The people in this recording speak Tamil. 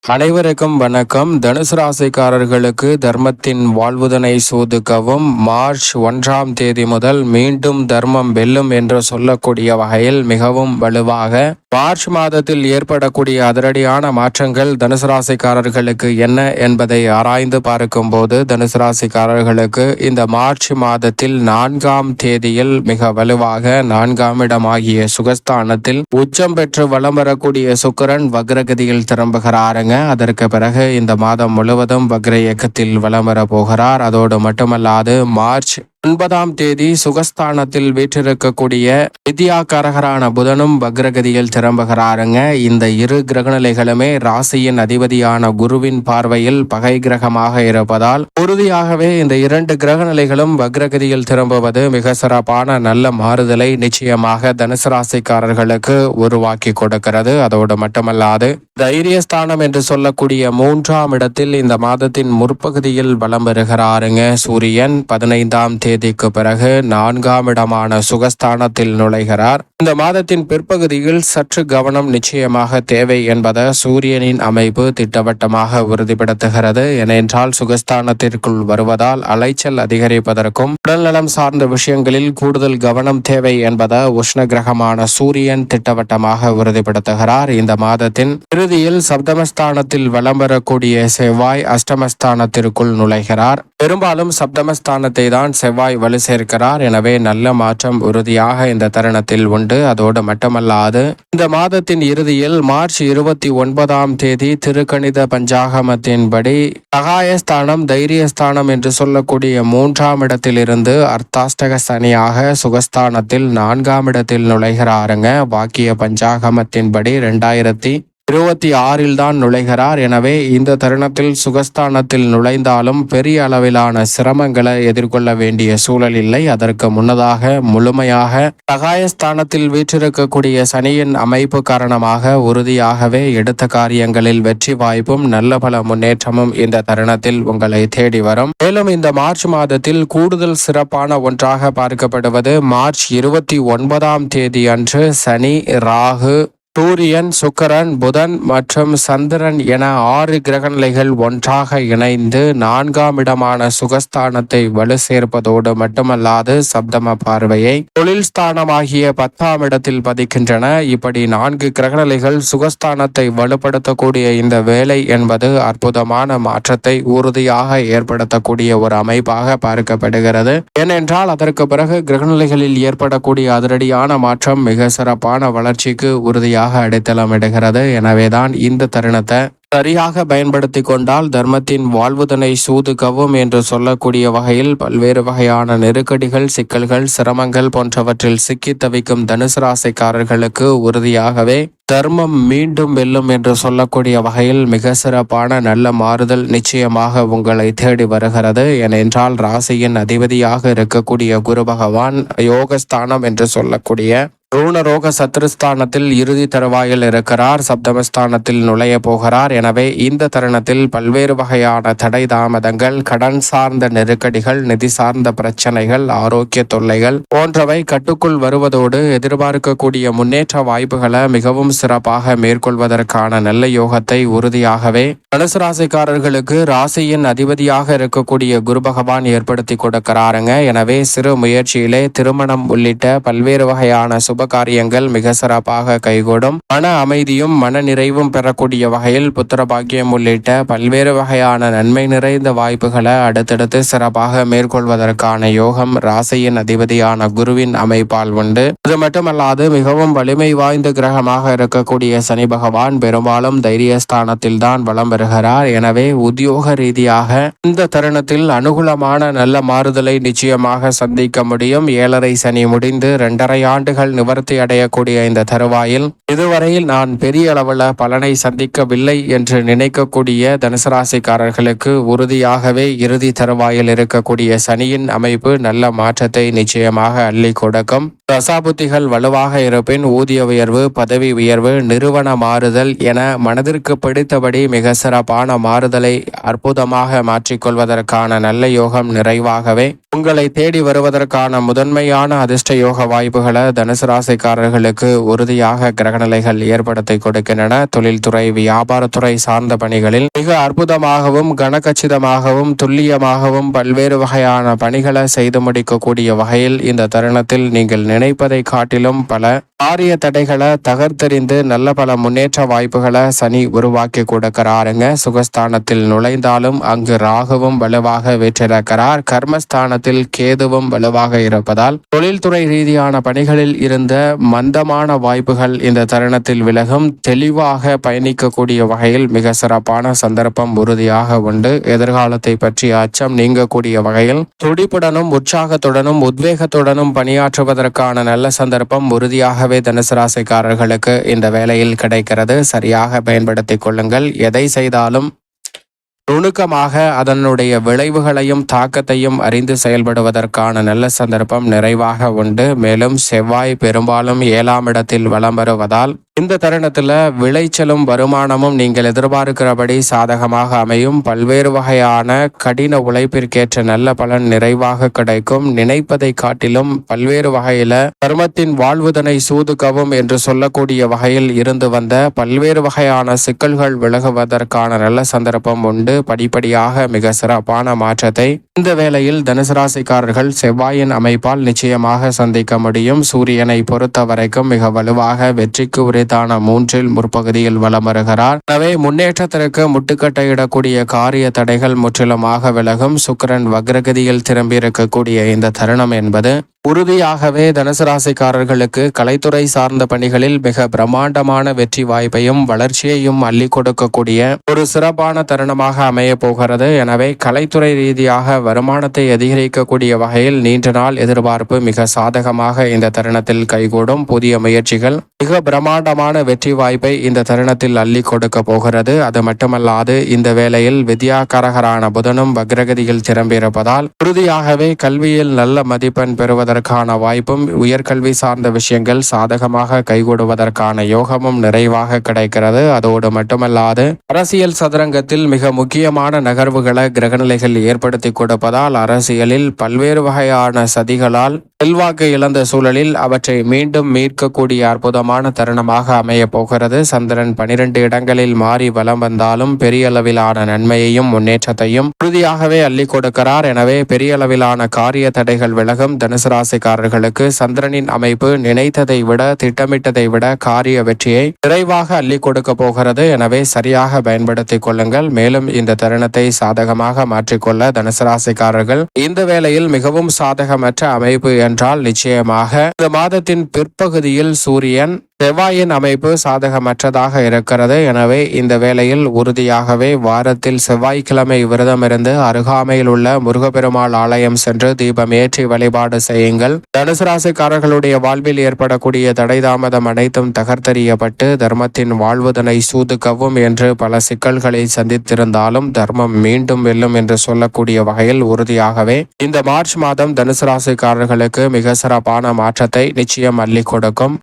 அனைவருக்கும் வணக்கம். தனுசு ராசிக்காரர்களுக்கு தர்மத்தின் வாழ்வுதனை சோதுக்கவும் மார்ச் 1ஆம் தேதி முதல் மீண்டும் தர்மம் வெல்லும் என்று சொல்லக்கூடிய வகையில் மிகவும் வலுவாக மார்ச் மாதத்தில் ஏற்படக்கூடிய அதிரடியான மாற்றங்கள் தனுசு ராசிக்காரர்களுக்கு என்ன என்பதை ஆராய்ந்து பார்க்கும் போது தனுசு ராசிக்காரர்களுக்கு இந்த மார்ச் மாதத்தில் 4ஆம் தேதியில் மிக வலுவாக 4ஆம் இடமாகிய சுகஸ்தானத்தில் உச்சம் பெற்று வலம் வரக்கூடிய சுக்கிரன் வக்ரகதியில் திரும்புகிறாருங்க. அதற்கு பிறகு இந்த மாதம் முழுவதும் வக்ர இயக்கத்தில் வலம் வர போகிறார். அதோடு மட்டுமல்லாது மார்ச் 9ஆம் தேதி சுகஸ்தானத்தில் வீற்றிருக்கக்கூடிய வித்யாகாரகரான புதனும் வக்ரகதியில் திரும்புகிறாருங்க. இந்த இரு கிரகநிலைகளுமே ராசியின் அதிபதியான குருவின் பார்வையில் பகை கிரகமாக இருப்பதால் உறுதியாகவே இந்த இரண்டு கிரகநிலைகளும் வக்ரகதியில் திரும்புவது மிக சிறப்பான நல்ல மாறுதலை நிச்சயமாக தனுசு ராசிக்காரர்களுக்கு உருவாக்கி கொடுக்கிறது. அதோடு மட்டுமல்லாது தைரியஸ்தானம் என்று சொல்லக்கூடிய 3ஆம் இடத்தில் இந்த மாதத்தின் முற்பகுதியில் வலம் பெறுகிறாருங்க. சூரியன் 15ஆம் தேதிக்கு பிறகு 4ஆம் இடமான சுகஸ்தானத்தில் நுழைகிறார். இந்த மாதத்தின் பிற்பகுதியில் சற்று கவனம் நிச்சயமாக தேவை என்பதை சூரியனின் அமைப்பு திட்டவட்டமாக உறுதிப்படுத்துகிறது. ஏனென்றால் சுகஸ்தானத்திற்குள் வருவதால் அலைச்சல் அதிகரிப்பதற்கும் உடல்நலம் சார்ந்த விஷயங்களில் கூடுதல் கவனம் தேவை என்பதை உஷ்ண கிரகமான சூரியன் திட்டவட்டமாக உறுதிப்படுத்துகிறார். இந்த மாதத்தின் இறுதியில் சப்தமஸ்தானத்தில் வலம் வரக்கூடிய செவ்வாய் அஷ்டமஸ்தானத்திற்குள் நுழைகிறார். பெரும்பாலும் சப்தமஸ்தானத்தை தான் செவ்வாய் வலு சேர்க்கிறார். எனவே நல்ல மாற்றம் உறுதியாக இந்த தருணத்தில் உண்டு. அதோடு மட்டுமல்லாது இந்த மாதத்தின் இறுதியில் மார்ச் 29ஆம் தேதி திருக்கணித பஞ்சாகமத்தின்படி சகாயஸ்தானம் தைரியஸ்தானம் என்று சொல்லக்கூடிய 3ஆம் இடத்திலிருந்து அர்த்தாஷ்டக சனியாக சுகஸ்தானத்தில் 4ஆம் இடத்தில் நுழைகிறாருங்க. வாக்கிய பஞ்சாகமத்தின்படி 2026 தான் நுழைகிறார். எனவே இந்த தருணத்தில் சுகஸ்தானத்தில் நுழைந்தாலும் பெரிய அளவிலான சிரமங்களை எதிர்கொள்ள வேண்டிய சூழல் இல்லை. அதற்கு முன்னதாக முழுமையாக சகாயஸ்தானத்தில் வீற்றிருக்கக்கூடிய சனியின் அமைப்பு காரணமாக உறுதியாகவே எடுத்த காரியங்களில் வெற்றி வாய்ப்பும் நல்ல பல முன்னேற்றமும் இந்த தருணத்தில் உங்களை தேடி வரும். மேலும் இந்த மார்ச் மாதத்தில் கூடுதல் சிறப்பான ஒன்றாக பார்க்கப்படுவது மார்ச் 29ஆம் தேதி அன்று சனி, ராகு, சூரியன், சுக்கிரன், புதன் மற்றும் சந்திரன் என 6 கிரகநிலைகள் ஒன்றாக இணைந்து 4ஆம் இடமான சுகஸ்தானத்தை வலு சேர்ப்பதோடு மட்டுமல்லாது சப்தம பார்வையை தொழில் ஸ்தானமாகிய 10ஆம் இடத்தில் பதிக்கின்றன. இப்படி 4 கிரகநிலைகள் சுகஸ்தானத்தை வலுப்படுத்தக்கூடிய இந்த வேலை என்பது அற்புதமான மாற்றத்தை உறுதியாக ஏற்படுத்தக்கூடிய ஒரு அமைப்பாக பார்க்கப்படுகிறது. ஏனென்றால் அதற்கு பிறகு கிரகநிலைகளில் ஏற்படக்கூடிய அதிரடியான மாற்றம் மிக சிறப்பான வளர்ச்சிக்கு உறுதியாக அடித்தளமிடுகிறது. எனவேதான் இந்த தருணத்தை சரியாக பயன்படுத்தி கொண்டால் தர்மத்தின் வாழ்வுதனை சூதுகவும் என்று சொல்லக்கூடிய வகையில் பல்வேறு வகையான நெருக்கடிகள், சிக்கல்கள், சிரமங்கள் போன்றவற்றில் சிக்கி தவிக்கும் தனுசு ராசிக்காரர்களுக்கு உறுதியாகவே தர்மம் மீண்டும் வெல்லும் என்று சொல்லக்கூடிய வகையில் மிக சிறப்பான நல்ல மாறுதல் நிச்சயமாக உங்களை தேடி வருகிறது. ஏனென்றால் ராசியின் அதிபதியாக இருக்கக்கூடிய குரு பகவான் யோகஸ்தானம் என்று சொல்லக்கூடிய ரோக சத்ருஸ்தானத்தில் இறுதி தருவாயில் இருக்கிறார். சப்தமஸ்தானத்தில் நுழைய போகிறார். எனவே இந்த தருணத்தில் பல்வேறு வகையான தடை தாமதங்கள், கடன் சார்ந்த நெருக்கடிகள், நிதி சார்ந்த பிரச்சனைகள், ஆரோக்கிய தொல்லைகள் போன்றவை கட்டுக்குள் வருவதோடு எதிர்பார்க்கக்கூடிய முன்னேற்ற வாய்ப்புகளை மிகவும் சிறப்பாக மேற்கொள்வதற்கான நல்ல யோகத்தை உறுதியாகவே தனுசு ராசிக்காரர்களுக்கு ராசியின் அதிபதியாக இருக்கக்கூடிய குரு பகவான் ஏற்படுத்தி கொடுக்கிறாருங்க. எனவே சிறு முயற்சியிலே திருமணம் உள்ளிட்ட பல்வேறு வகையான சுப காரியங்கள் மிக சிறப்பாக கைகூடும். மன அமைதியும் மன நிறைவும் பெறக்கூடிய வகையில் புத்திர பாக்கியம் உள்ளிட்ட பல்வேறு வகையான நன்மை நிறைந்த வாய்ப்புகளை அடுத்தடுத்து சிறப்பாக மேற்கொள்வதற்கான யோகம் ராசியின் அதிபதியான குருவின் அமைப்பால் உண்டு. அது மட்டுமல்லாது மிகவும் வலிமை வாய்ந்த கிரகமாக இருக்கக்கூடிய சனி பகவான் பெரும்பாலும் தைரியஸ்தானத்தில் தான் வலம் பெறுகிறார். எனவே உத்தியோக ரீதியாக இந்த தருணத்தில் அனுகூலமான நல்ல மாறுதலை நிச்சயமாக சந்திக்க முடியும். 7.5 சனி முடிந்து 2.5 ஆண்டுகள் நிவர்த்தி அடையக்கூடிய இந்த தருவாயில் இதுவரையில் நான் பெரிய அளவில் பலனை சந்திக்கவில்லை என்று நினைக்கக்கூடிய தனுசு ராசிக்காரர்களுக்கு உறுதியாகவே இறுதி தருவாயில் இருக்கக்கூடிய சனியின் அமைப்பு நல்ல மாற்றத்தை நிச்சயமாக அள்ளி கொடுக்கும். தசாபுத்திகள் வலுவாக இருப்பின் ஊதிய உயர்வு, பதவி உயர்வு, நிறுவன மாறுதல் என மனதிற்கு பிடித்தபடி மிக சிறப்பான மாறுதலை அற்புதமாக மாற்றிக்கொள்வதற்கான நல்ல யோகம் நிறைவாகவே உங்களை தேடி வருவதற்கான முதன்மையான அதிர்ஷ்ட யோக வாய்ப்புகளை தனுசு ராசிக்காரர்களுக்கு உறுதியாக கிரகநிலைகள் ஏற்படுத்தி கொடுக்கின்றன. தொழில்துறை, வியாபாரத்துறை சார்ந்த பணிகளில் மிக அற்புதமாகவும் கனகச்சிதமாகவும் துல்லியமாகவும் பல்வேறு வகையான பணிகளை செய்து முடிக்கக்கூடிய வகையில் இந்த தருணத்தில் நீங்கள் நினைப்பதை காட்டிலும் பல காரிய தடைகளை தகர்த்தெறிந்து நல்ல பல முன்னேற்ற வாய்ப்புகளை சனி உருவாக்கி கொடுக்கிறாருங்க. சுகஸ்தானத்தில் நுழைந்தாலும் அங்கு ராகுவும் வலுவாக வீற்றிருக்கிறார். கர்மஸ்தானத்தில் கேதுவும் வலுவாக இருப்பதால் தொழில்துறை ரீதியான பணிகளில் இருந்த மந்தமான வாய்ப்புகள் இந்த தருணத்தில் விலகும். தெளிவாக பயணிக்கக்கூடிய வகையில் மிக சிறப்பான சந்தர்ப்பம் உறுதியாக உண்டு. எதிர்காலத்தை பற்றிய அச்சம் நீங்கக்கூடிய வகையில் துடிப்புடனும் உற்சாகத்துடனும் உத்வேகத்துடனும் பணியாற்றுவதற்கான நல்ல சந்தர்ப்பம் உறுதியாகவே தனுசு ராசிக்காரர்களுக்கு இந்த வேளையில் கிடைக்கிறது. சரியாக பயன்படுத்திக் கொள்ளுங்கள். எதை செய்தாலும் நுணுக்கமாக அதனுடைய விளைவுகளையும் தாக்கத்தையும் அறிந்து செயல்படுவதற்கான நல்ல சந்தர்ப்பம் நிறைவாக உண்டு. மேலும் செவ்வாய் பெரும்பாலும் 7ஆம் இடத்தில் வலம் வருவதால் இந்த தருணத்தில் விளைச்சலும் வருமானமும் நீங்கள் எதிர்பார்க்கிறபடி சாதகமாக அமையும். பல்வேறு வகையான கடின உழைப்பிற்கேற்ற நல்ல பலன் நிறைவாக கிடைக்கும். நினைப்பதை காட்டிலும் பல்வேறு வகையில கர்மத்தின் வாழ்வுதனை சூதுகவும் என்று சொல்லக்கூடிய வகையில் இருந்து வந்த பல்வேறு வகையான சிக்கல்கள் விலகுவதற்கான நல்ல சந்தர்ப்பம் உண்டு. படிப்படியாக மிக சிறப்பான மாற்றத்தை இந்த வேளையில் தனுசு ராசிக்காரர்கள் செவ்வாயின் அமைப்பால் நிச்சயமாக சந்திக்க முடியும். சூரியனை பொறுத்த வரைக்கும் மிக வலுவாக வெற்றிக்கு உரித்தான 3இல் முற்பகுதியில் வலம் வருகிறார். எனவே முன்னேற்றத்திற்கு முட்டுக்கட்டையிடக்கூடிய காரிய தடைகள் முற்றிலுமாக விலகும். சுக்கிரன் வக்ரகதியில் திரும்பி இருக்கக்கூடிய இந்த தருணம் என்பது உறுதியாகவே தனுசு ராசிக்காரர்களுக்கு கலைத்துறை சார்ந்த பணிகளில் மிக பிரம்மாண்டமான வெற்றி வாய்ப்பையும் வளர்ச்சியையும் அள்ளி கொடுக்கக்கூடிய ஒரு சிறப்பான தருணமாக அமைய போகிறது. எனவே கலைத்துறை ரீதியாக வருமானத்தை அதிகரிக்கக்கூடிய வகையில் நீண்ட நாள் எதிர்பார்ப்பு மிக சாதகமாக இந்த தருணத்தில் கைகூடும். புதிய முயற்சிகள் மிக பிரம்மாண்டமான வெற்றி வாய்ப்பை இந்த தருணத்தில் அள்ளி கொடுக்க போகிறது. அது மட்டுமல்லாது இந்த வேளையில் வித்யாகாரகரான புதனும் வக்ரகதியில் திரும்பியிருப்பதால் உறுதியாகவே கல்வியில் நல்ல மதிப்பெண் பெறுவதற்கான வாய்ப்பும் உயர்கல்வி சார்ந்த விஷயங்கள் சாதகமாக கைகூடுவதற்கான யோகமும் நிறைவாக கிடைக்கிறது. அதோடு மட்டுமல்லாது அரசியல் சதுரங்கத்தில் மிக முக்கியமான நகர்வுகளை கிரகநிலைகள் ஏற்படுத்தி கொடுப்பதால் அரசியலில் பல்வேறு வகையான சதிகளால் செல்வாக்கு இழந்த சூழலில் அவற்றை மீண்டும் மீட்கக்கூடிய அற்புதமான தருணமாக அமைய போகிறது. சந்திரன் 12 இடங்களில் மாறி வலம் வந்தாலும் பெரிய அளவிலான நன்மையையும் முன்னேற்றத்தையும் உறுதியாகவே அள்ளி கொடுக்கிறார். எனவே பெரிய அளவிலான காரிய தடைகள் விலகும். தனுசு ராசிக்காரர்களுக்கு சந்திரனின் அமைப்பு நினைத்ததை விட திட்டமிட்டதை விட காரிய வெற்றியை விரைவாக அள்ளி கொடுக்க போகிறது. எனவே சரியாக பயன்படுத்திக் கொள்ளுங்கள். மேலும் இந்த தருணத்தை சாதகமாக மாற்றிக்கொள்ள தனுசு ராசிக்காரர்கள் இந்த வேளையில் மிகவும் சாதகமற்ற அமைப்பு என்றால் நிச்சயமாக இந்த மாதத்தின் பிற்பகுதியில் சூரியன் செவ்வாயின் அமைப்பு சாதகமற்றதாக இருக்கிறது. எனவே இந்த வேளையில் உறுதியாகவே வாரத்தில் செவ்வாய்க்கிழமை விரதமிருந்து அருகாமையில் உள்ள முருகப்பெருமாள் ஆலயம் சென்று தீபம் ஏற்றி வழிபாடு செய்யுங்கள். தனுசு ராசிக்காரர்களுடைய வாழ்வில் ஏற்படக்கூடிய தடை தாமதம் அனைத்தும் தகர்த்தெறியப்பட்டு தர்மத்தின் வாழ்வுதனை சூதுக்கவும் என்று பல சிக்கல்களை சந்தித்திருந்தாலும் தர்மம் மீண்டும் வெல்லும் என்று சொல்லக்கூடிய வகையில் உறுதியாகவே இந்த மார்ச் மாதம் தனுசு ராசிக்காரர்களுக்கு மிக சிறப்பான மாற்றத்தை நிச்சயம் அள்ளி கொடுக்கும்.